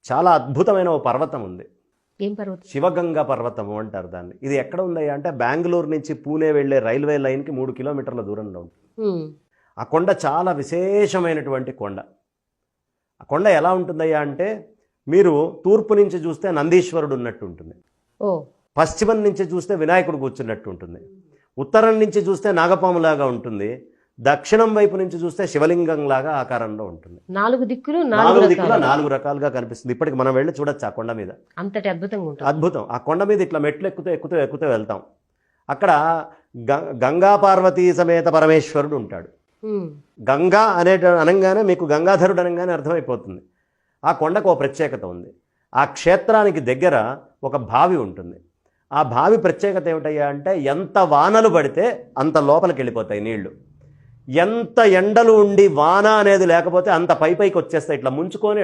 చాలా అద్భుతమైన ఓ పర్వతం ఉంది. ఏం పర్వతం? శివగంగా పర్వతము అంటారు దాన్ని. ఇది ఎక్కడ ఉందయ్యా అంటే బెంగళూరు నుంచి పూణే వెళ్ళే రైల్వే లైన్కి 3 కిలోమీటర్ల దూరంలో ఉంటుంది. ఆ కొండ చాలా విశేషమైనటువంటి కొండ. ఆ కొండ ఎలా ఉంటుందయ్యా అంటే మీరు తూర్పు నుంచి చూస్తే నందీశ్వరుడు ఉన్నట్టు ఉంటుంది, పశ్చిమం నుంచి చూస్తే వినాయకుడు కూర్చున్నట్టు ఉంటుంది, ఉత్తరం నుంచి చూస్తే నాగపాములాగా ఉంటుంది, దక్షిణం వైపు నుంచి చూస్తే శివలింగం లాగా ఆకారంలో ఉంటుంది. 4 దిక్కులు 4 రకాలుగా కనిపిస్తుంది. ఇప్పటికి మనం వెళ్ళి చూడొచ్చు ఆ కొండ మీద. అంతటి అద్భుతంగా ఉంటుంది. అద్భుతం. ఆ కొండ మీద ఇట్లా మెట్లు ఎక్కుతూ వెళ్తాం. అక్కడ గంగా పార్వతీ సమేత పరమేశ్వరుడు ఉంటాడు. గంగా అనగానే మీకు గంగాధరుడు అనగానే అర్థమైపోతుంది. ఆ కొండకు ఓ ప్రత్యేకత ఉంది. ఆ క్షేత్రానికి దగ్గర ఒక బావి ఉంటుంది. ఆ బావి ప్రత్యేకత ఏమిటయ్యా అంటే ఎంత వానలు పడితే అంత లోపలికి వెళ్ళిపోతాయి నీళ్లు. ఎంత ఎండలు ఉండి వాన అనేది లేకపోతే అంత పైకి వచ్చేస్తాయి. ఇట్లా ముంచుకొని